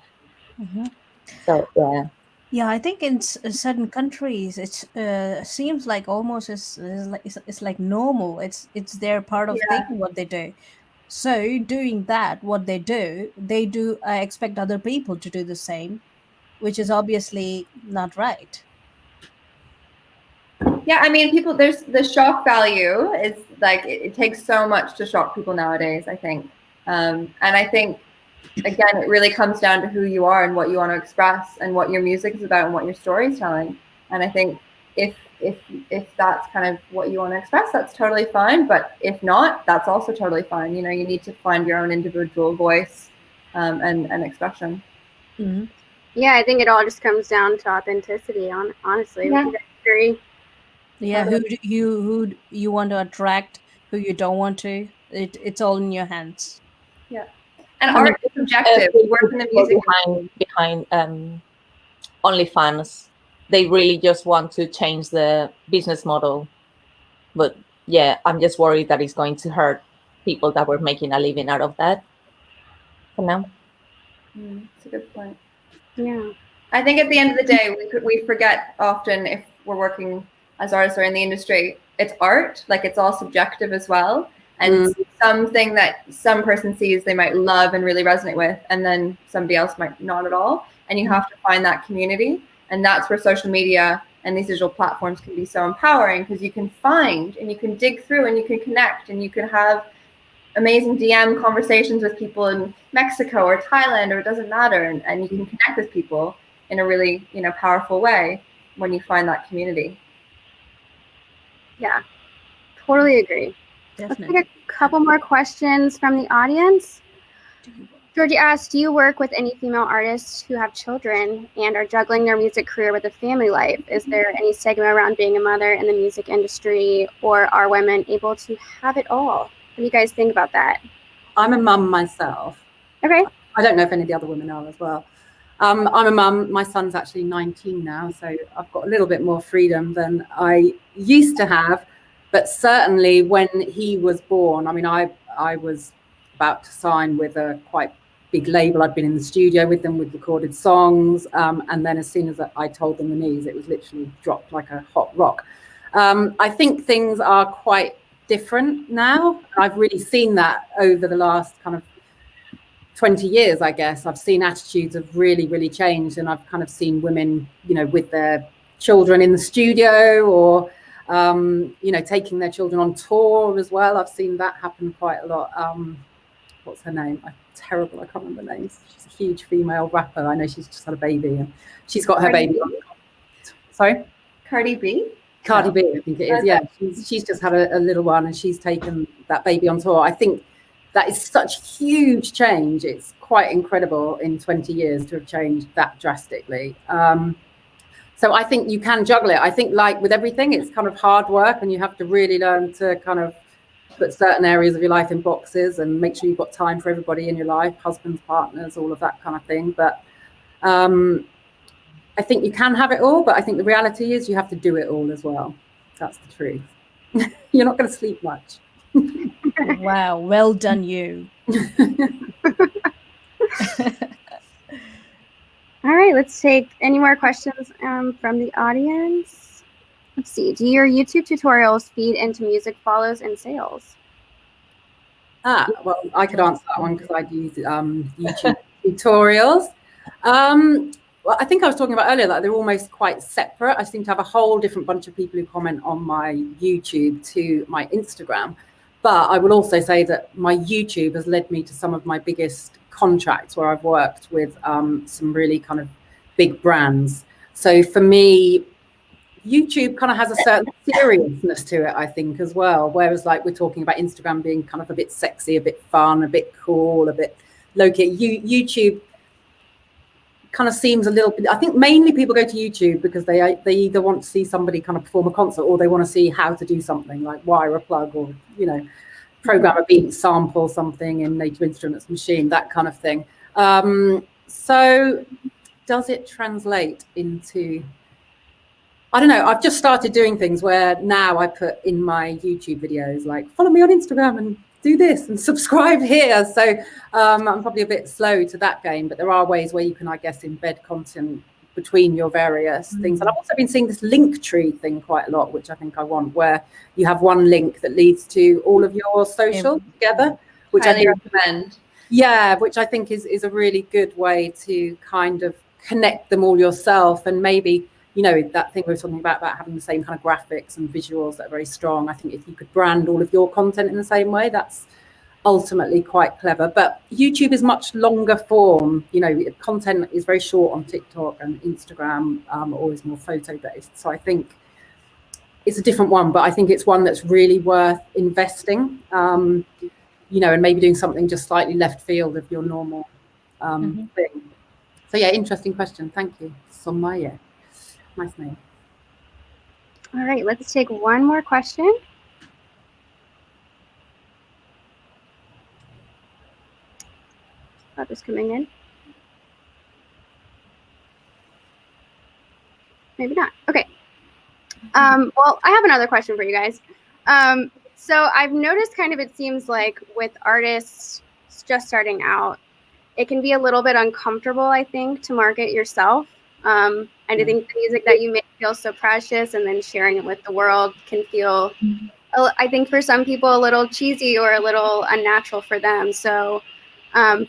So yeah, I think in certain countries it seems like almost it's like normal. It's their part of thing what they do. So doing that, what they do, expect other people to do the same, which is obviously not right. Yeah, I mean, there's the shock value is like, it takes so much to shock people nowadays, I think. And I think, again, it really comes down to who you are and what you want to express and what your music is about and what your story is telling. And I think if that's kind of what you want to express, that's totally fine. But if not, that's also totally fine. You need to find your own individual voice and expression. Mm-hmm. Yeah, I think it all just comes down to authenticity. Honestly, would you guys agree? Yeah, who you want to attract, who you don't want to. It's all in your hands. Yeah. And art is subjective. We work in the music behind OnlyFans. They really just want to change the business model. But yeah, I'm just worried that it's going to hurt people that were making a living out of that. for now. That's a good point. Yeah. I think at the end of the day, we forget often, if we're working as artists or in the industry, it's art. Like, it's all subjective as well. And something that some person sees they might love and really resonate with, and then somebody else might not at all. And you have to find that community. And that's where social media and these digital platforms can be so empowering, because you can find and you can dig through and you can connect and you can have amazing DM conversations with people in Mexico or Thailand, or it doesn't matter. And you can connect with people in a really, powerful way when you find that community. Yeah, totally agree. Definitely. Let's take a couple more questions from the audience. Georgie asks, do you work with any female artists who have children and are juggling their music career with a family life? Is there any stigma around being a mother in the music industry, or are women able to have it all? What do you guys think about that? I'm a mum myself. Okay. I don't know if any of the other women are as well. I'm a mum. My son's actually 19 now, so I've got a little bit more freedom than I used to have. But certainly when he was born, I mean, I was about to sign with a quite big label. I'd been in the studio with them, with recorded songs. And then as soon as I told them the news, it was literally dropped like a hot rock. I think things are quite different now. I've really seen that over the last kind of 20 years, I guess. I've seen attitudes have really, really changed, and I've kind of seen women, with their children in the studio, or, taking their children on tour as well. I've seen that happen quite a lot. What's her name? I'm terrible. I can't remember names. She's a huge female rapper. I know she's just had a baby, and she's got her baby. Sorry? Cardi B? Cardi B, I think it is. Yeah, she's just had a little one, and she's taken that baby on tour. I think that is such huge change. It's quite incredible in 20 years to have changed that drastically. So I think you can juggle it. I think, like with everything, it's kind of hard work, and you have to really learn to kind of put certain areas of your life in boxes and make sure you've got time for everybody in your life, husbands, partners, all of that kind of thing. But I think you can have it all, but I think the reality is you have to do it all as well. That's the truth. You're not going to sleep much. Wow, well done you. All right, let's take any more questions from the audience. Let's see. Do your YouTube tutorials feed into music follows and sales? Well, I could answer that one because I use YouTube tutorials. Well, I think I was talking about earlier that they're almost quite separate. I seem to have a whole different bunch of people who comment on my YouTube to my Instagram. But I will also say that my YouTube has led me to some of my biggest contracts where I've worked with some really kind of big brands. So for me, YouTube kind of has a certain seriousness to it, I think, as well. Whereas like we're talking about Instagram being kind of a bit sexy, a bit fun, a bit cool, a bit low-key. YouTube kind of seems a little bit, I think mainly people go to YouTube because they either want to see somebody kind of perform a concert, or they want to see how to do something like wire a plug, or program a beat, sample something in Native Instruments machine, that kind of thing. So does it translate into, I don't know, I've just started doing things where now I put in my YouTube videos like follow me on Instagram and do this and subscribe here. So I'm probably a bit slow to that game, but there are ways where you can, I guess, embed content between your various things. And I've also been seeing this link tree thing quite a lot, which I think I want, where you have one link that leads to all of your social together, which I recommend. Yeah, which I think is a really good way to kind of connect them all yourself. And maybe, that thing we were talking about having the same kind of graphics and visuals that are very strong. I think if you could brand all of your content in the same way, that's ultimately quite clever. But YouTube is much longer form. Content is very short on TikTok, and Instagram always more photo based. So I think it's a different one, but I think it's one that's really worth investing, and maybe doing something just slightly left field of your normal thing. So yeah, interesting question. Thank you. Somaya. Nice name. All right, let's take one more question. That is coming in. Maybe not. Okay. Well, I have another question for you guys. So I've noticed it seems like with artists just starting out, it can be a little bit uncomfortable, I think, to market yourself. And I think the music that you make feels so precious, and then sharing it with the world can feel, I think, for some people a little cheesy or a little unnatural for them. So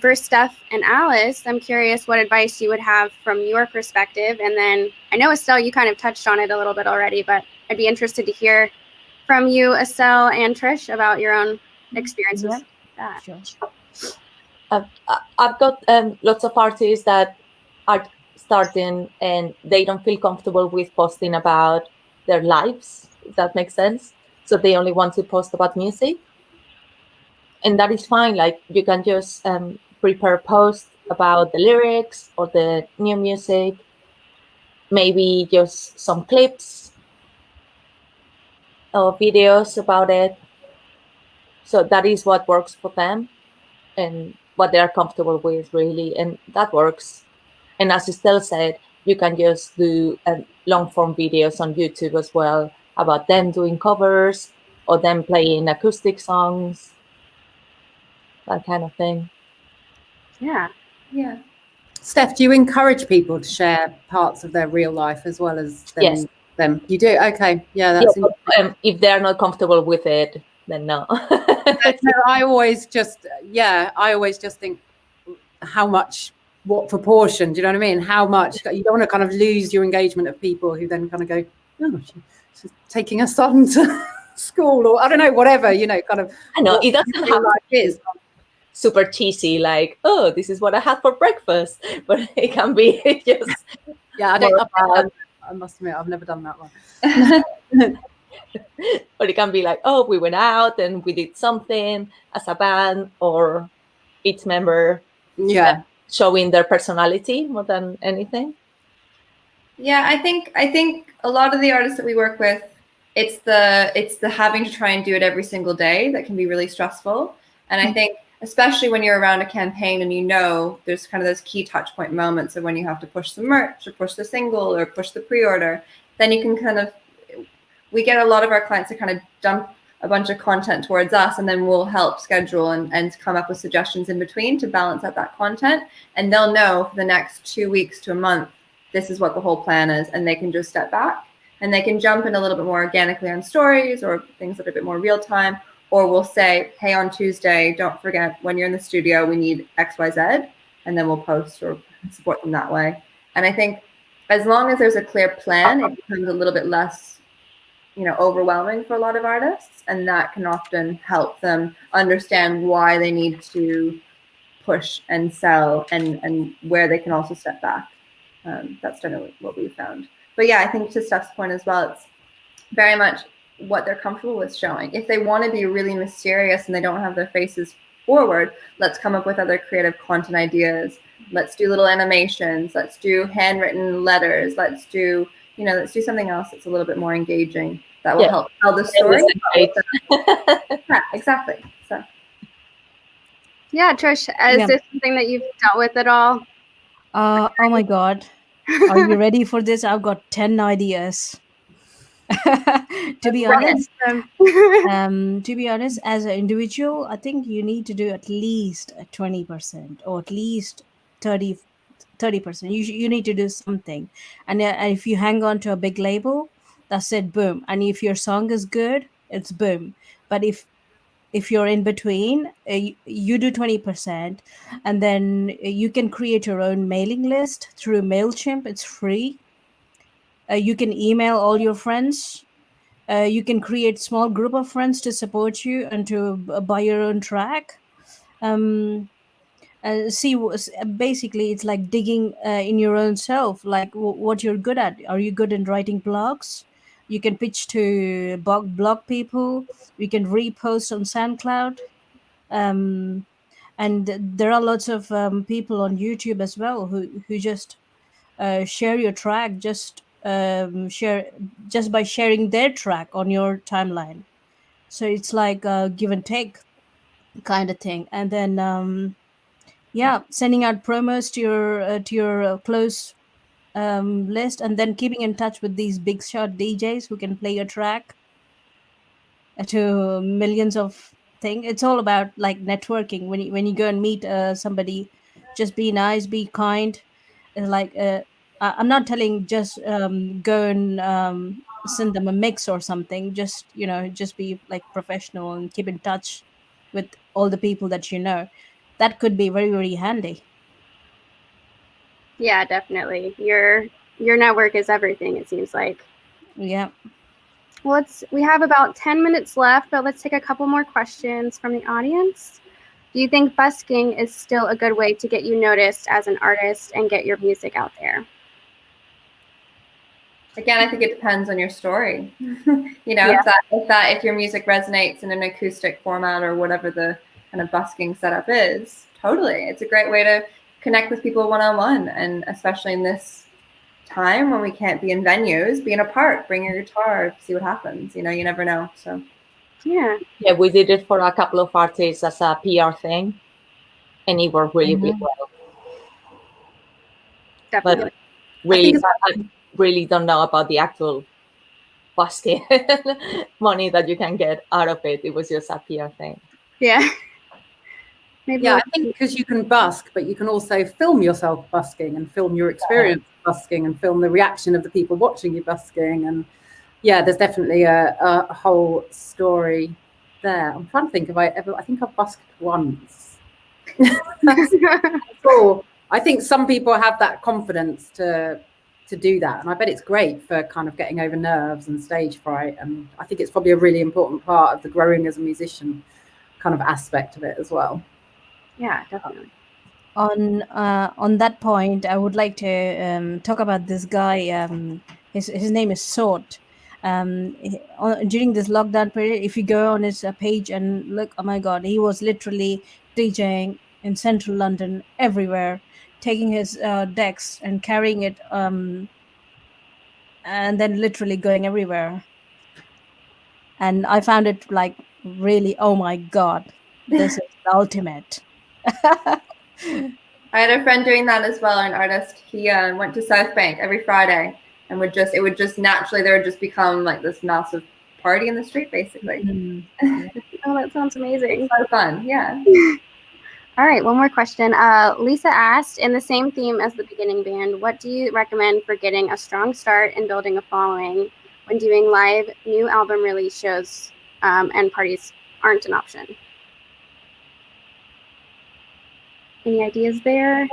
for Steph and Alice, I'm curious what advice you would have from your perspective. And then I know, Estelle, you kind of touched on it a little bit already, but I'd be interested to hear from you, Estelle and Trish, about your own experiences with that. Sure. I've got lots of artists that are starting and they don't feel comfortable with posting about their lives, if that makes sense. So they only want to post about music. And that is fine. Like, you can just prepare a post about the lyrics or the new music, maybe just some clips or videos about it. So that is what works for them and what they are comfortable with, really. And that works. And as Estelle said, you can just do long form videos on YouTube as well about them doing covers or them playing acoustic songs, that kind of thing. Yeah. Yeah. Steph, do you encourage people to share parts of their real life as well as them? Yes. Them? You do? Okay. Yeah, that's but, if they're not comfortable with it, then no. No, I always just think how much, what proportion, do you know what I mean? How much, you don't want to kind of lose your engagement of people who then kind of go, oh, she's taking her son to school, or I don't know, whatever, you know, kind of. I know, it doesn't have like is super cheesy, like, oh, this is what I had for breakfast, but it can be just. Yeah, I must admit, I've never done that one. Or it can be like, oh, we went out and we did something as a band, or each member showing their personality more than anything. Yeah, I think a lot of the artists that we work with, it's the having to try and do it every single day that can be really stressful. And I think especially when you're around a campaign and you know there's kind of those key touch point moments of when you have to push the merch or push the single or push the pre-order, then you can kind of, we get a lot of our clients to kind of dump a bunch of content towards us, and then we'll help schedule and come up with suggestions in between to balance out that content. And they'll know for the next 2 weeks to a month, this is what the whole plan is, and they can just step back and they can jump in a little bit more organically on stories or things that are a bit more real time. Or we'll say, hey, on Tuesday, don't forget, when you're in the studio, we need X, Y, Z, and then we'll post or support them that way. And I think as long as there's a clear plan, it becomes a little bit less, you know, overwhelming for a lot of artists, and that can often help them understand why they need to push and sell and where they can also step back. That's generally what we've found. But yeah, I think to Steph's point as well, it's very much what they're comfortable with showing. If they want to be really mysterious and they don't have their faces forward, let's come up with other creative content ideas. Let's do little animations. Let's do handwritten letters. Let's do something else that's a little bit more engaging that will help tell the story. Yeah, exactly. So. Yeah, Trish, is this something that you've dealt with at all? Oh my God. Are you ready for this? I've got 10 ideas. To be honest, as an individual, I think you need to do at least 20% or at least 30%. You need to do something. And if you hang on to a big label, that's it, boom. And if your song is good, it's boom. But if you're in between, you do 20%, and then you can create your own mailing list through MailChimp. It's free. You can email all your friends. You can create small group of friends to support you and to buy your own track. Basically, it's like digging in your own self, like what you're good at. Are you good in writing blogs? You can pitch to blog people. We can repost on SoundCloud. And there are lots of people on YouTube as well who just share your track, just by sharing their track on your timeline. So it's like a give and take kind of thing. And then sending out promos to your close list, and then keeping in touch with these big shot DJs who can play your track to millions of things. It's all about like networking. When you go and meet somebody just be nice, be kind. And like I'm not telling just go and send them a mix or something. Just just be like professional and keep in touch with all the people that you know. That could be very, very handy. Yeah, definitely. Your network is everything, it seems like. Yeah. Well, we have about 10 minutes left, but let's take a couple more questions from the audience. Do you think busking is still a good way to get you noticed as an artist and get your music out there? Again, I think it depends on your story. If your music resonates in an acoustic format or whatever the kind of busking setup is, totally. It's a great way to connect with people one-on-one, and especially in this time when we can't be in venues, be in a park, bring your guitar, see what happens. You never know. So yeah, we did it for a couple of artists as a PR thing, and it worked really, really well. definitely. But really, I really don't know about the actual busking money that you can get out of it. It was just a PR thing. Yeah. I think because you can busk, but you can also film yourself busking and film your experience busking and film the reaction of the people watching you busking. And there's definitely a whole story there. I'm trying to think if I think I've busked once. That's all. I think some people have that confidence to do that, and I bet it's great for kind of getting over nerves and stage fright, and I think it's probably a really important part of the growing as a musician kind of aspect of it as well. Yeah, definitely. On that point, I would like to talk about this guy. His name is Sort. During this lockdown period, if you go on his page and look, oh my God, he was literally DJing in central London, everywhere, taking his decks and carrying it, and then literally going everywhere. And I found it like really, oh my God, this is the ultimate. I had a friend doing that as well, an artist. He went to South Bank every Friday, and it would just naturally, there would just become like this massive party in the street, basically. Oh, that sounds amazing. So fun, yeah. All right, one more question. Lisa asked, in the same theme as the beginning band, what do you recommend for getting a strong start and building a following when doing live new album release shows and parties aren't an option? Any ideas there?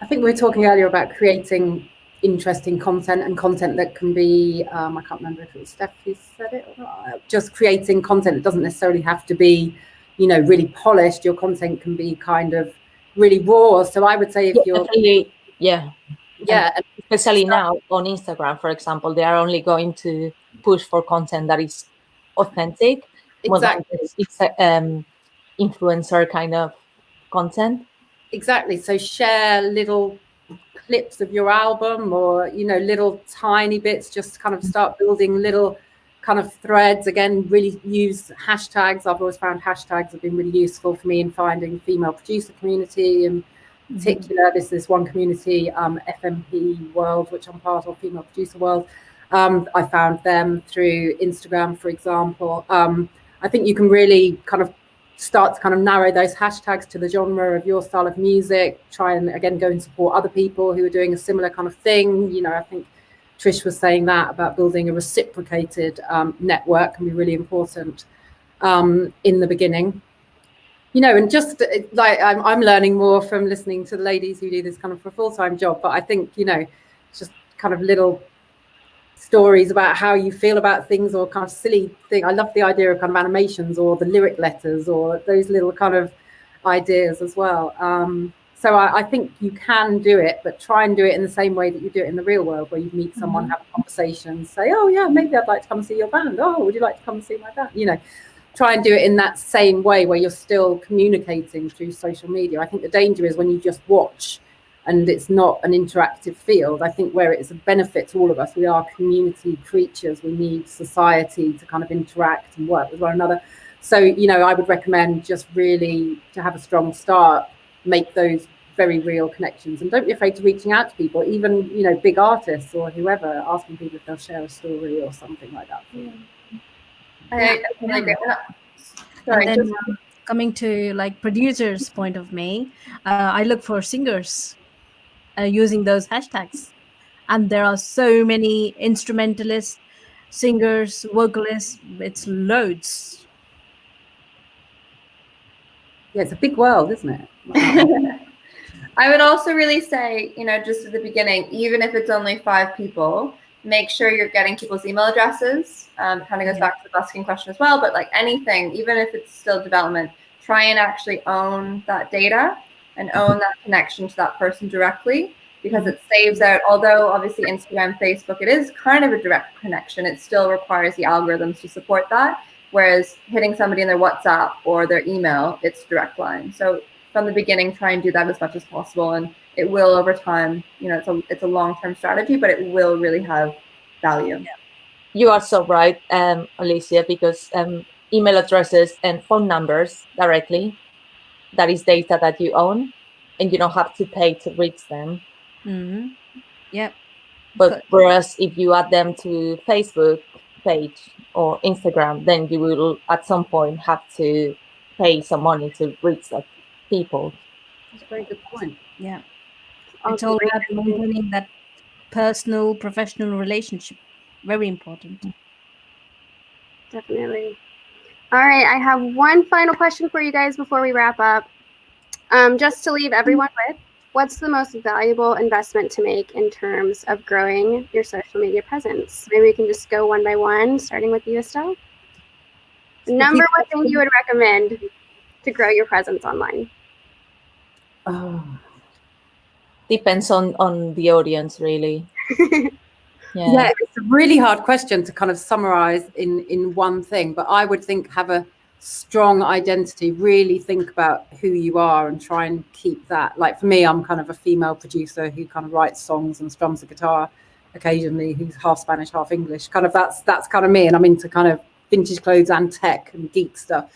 I think we were talking earlier about creating interesting content and content that can be, I can't remember if it was Steph who said it or not, just creating content that doesn't necessarily have to be, really polished. Your content can be kind of really raw. So I would say if you're... Definitely, yeah. And especially now on Instagram, for example, they are only going to push for content that is authentic. Exactly. It's influencer kind of content. Exactly. So share little clips of your album or, little tiny bits, just kind of start building little kind of threads. Again, really use hashtags. I've always found hashtags have been really useful for me in finding female producer community in particular. This is one community, FMP World, which I'm part of, Female Producer World. I found them through Instagram, for example. I think you can really kind of start to kind of narrow those hashtags to the genre of your style of music, try and again go and support other people who are doing a similar kind of thing. I think Trish was saying that about building a reciprocated network can be really important in the beginning. And just like I'm learning more from listening to the ladies who do this kind of for a full-time job, but I think just kind of little stories about how you feel about things, or kind of silly thing. I love the idea of kind of animations or the lyric letters or those little kind of ideas as well. So I think you can do it, but try and do it in the same way that you do it in the real world, where you meet someone, have a conversation, say, oh yeah, maybe I'd like to come see your band. Oh, would you like to come see my band? Try and do it in that same way where you're still communicating through social media. I think the danger is when you just watch and it's not an interactive field. I think where it's a benefit to all of us, we are community creatures. We need society to kind of interact and work with one another. So, I would recommend just really to have a strong start, make those very real connections, and don't be afraid to reaching out to people, even, big artists or whoever, asking people if they'll share a story or something like that. I definitely agree. Sorry, coming to like producers' point of me, I look for singers using those hashtags, and there are so many instrumentalists, singers, vocalists. It's loads. Yeah, it's a big world, isn't it? I would also really say, just at the beginning, even if it's only 5 people, make sure you're getting people's email addresses. Kind of goes back to the busking question as well, but like anything, even if it's still development, try and actually own that data and own that connection to that person directly, because it saves out, although obviously Instagram, Facebook, it is kind of a direct connection, it still requires the algorithms to support that. Whereas hitting somebody in their WhatsApp or their email, it's direct line. So from the beginning, try and do that as much as possible, and it will over time. It's a long-term strategy, but it will really have value. Yeah. You are so right, Alicia, because email addresses and phone numbers directly, that is data that you own, and you don't have to pay to reach them. Mm-hmm. Yep. But whereas if you add them to Facebook page or Instagram, then you will at some point have to pay some money to reach that people. That's a very good point. Yeah. It's all about maintaining that personal, professional relationship. Very important. Definitely. All right, I have one final question for you guys before we wrap up. Just to leave everyone with, what's the most valuable investment to make in terms of growing your social media presence? Maybe we can just go one by one, starting with you, Estelle. The number one thing you would recommend to grow your presence online? Depends on the audience, really. Yeah, it's a really hard question to kind of summarize in one thing, but I would think have a strong identity, really think about who you are and try and keep that. Like for me, I'm kind of a female producer who kind of writes songs and strums the guitar occasionally, who's half Spanish, half English. Kind of that's kind of me, and I'm into kind of vintage clothes and tech and geek stuff,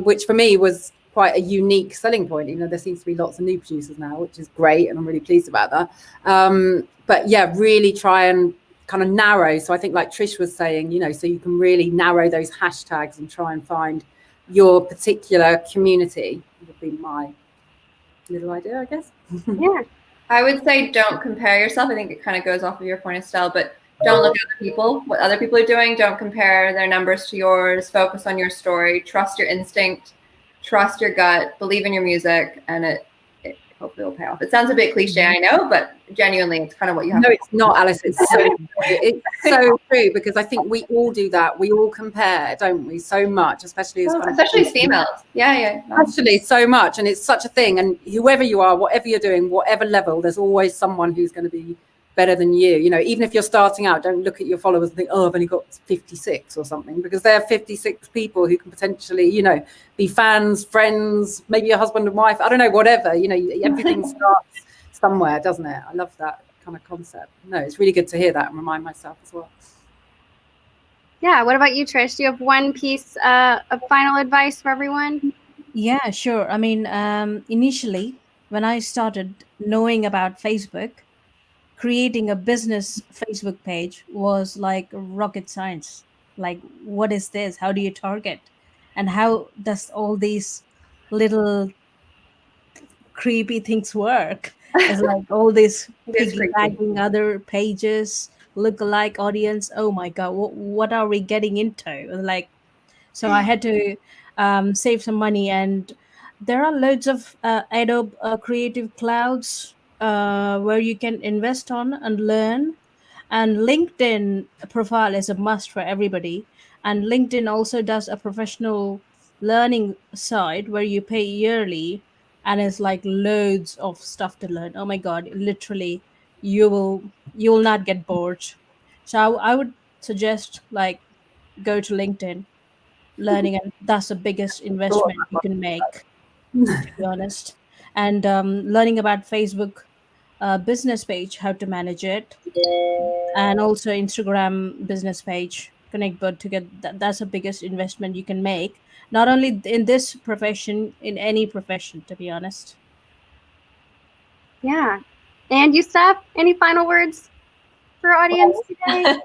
which for me was quite a unique selling point. There seems to be lots of new producers now, which is great, and I'm really pleased about that. But yeah, really try and kind of narrow. So I think like Trish was saying, so you can really narrow those hashtags and try and find your particular community would be my little idea, I guess. Yeah. I would say don't compare yourself. I think it kind of goes off of your point, Estelle, but don't look at other people, what other people are doing. Don't compare their numbers to yours. Focus on your story. Trust your instinct. Trust your gut. Believe in your music, and it hopefully will pay off. It sounds a bit cliche, I know, but genuinely, it's kind of what you have. No, it's not, Alice. It's so true, because I think we all do that. We all compare, don't we? So much, especially as females. Yeah. Actually, so much, and it's such a thing. And whoever you are, whatever you're doing, whatever level, there's always someone who's going to be better than you. Even if you're starting out, don't look at your followers and think, oh, I've only got 56 or something, because there are 56 people who can potentially, be fans, friends, maybe a husband and wife. I don't know, whatever. Everything starts somewhere, doesn't it? I love that kind of concept. No, it's really good to hear that and remind myself as well. Yeah. What about you, Trish? Do you have one piece of final advice for everyone? Yeah, sure. I mean, initially, when I started knowing about Facebook, creating a business Facebook page was like rocket science. Like, what is this? How do you target? And how does all these little creepy things work? It's like all these piggybacking other pages, lookalike audience. Oh my God, what are we getting into? Like, so I had to save some money, and there are loads of Adobe Creative Clouds where you can invest on and learn. And LinkedIn profile is a must for everybody. And LinkedIn also does a professional learning side where you pay yearly, and it's like loads of stuff to learn. Oh my God, literally, you will not get bored. So I would suggest like go to LinkedIn. Learning, and that's the biggest investment you can make, to be honest. And learning about Facebook business page, how to manage it, and also Instagram business page, connect both together. That's the biggest investment you can make, not only in this profession, in any profession, to be honest. Yeah. And you, Steph, any final words for our audience today?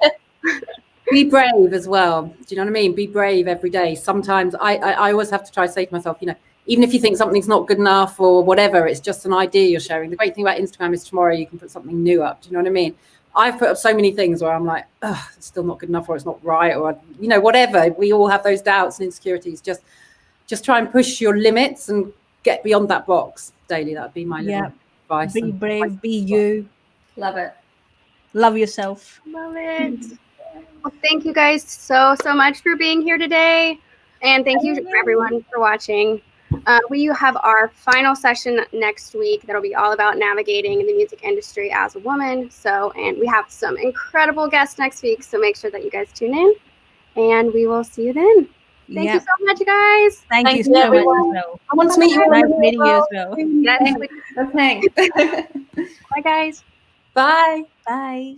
Be brave as well. Do you know what I mean? Be brave every day. Sometimes I always have to try to say to myself, you know, even if you think something's not good enough or whatever, it's just an idea you're sharing. The great thing about Instagram is tomorrow you can put something new up. Do you know what I mean? I've put up so many things where I'm like, oh, it's still not good enough, or it's not right, or, you know, whatever. We all have those doubts and insecurities. Just try and push your limits and get beyond that box daily. That'd be my little advice. Be brave, be you. Love it. Love yourself. Love it. Well, thank you guys so much for being here today. And thank you everyone for watching. We have our final session next week that'll be all about navigating in the music industry as a woman. And we have some incredible guests next week, so make sure that you guys tune in, and we will see you then. Thank you so much, guys. Thank you so much as well. I want to meet you. Nice meeting you as well. Yes. Let's hang. Bye, guys. Bye. Bye.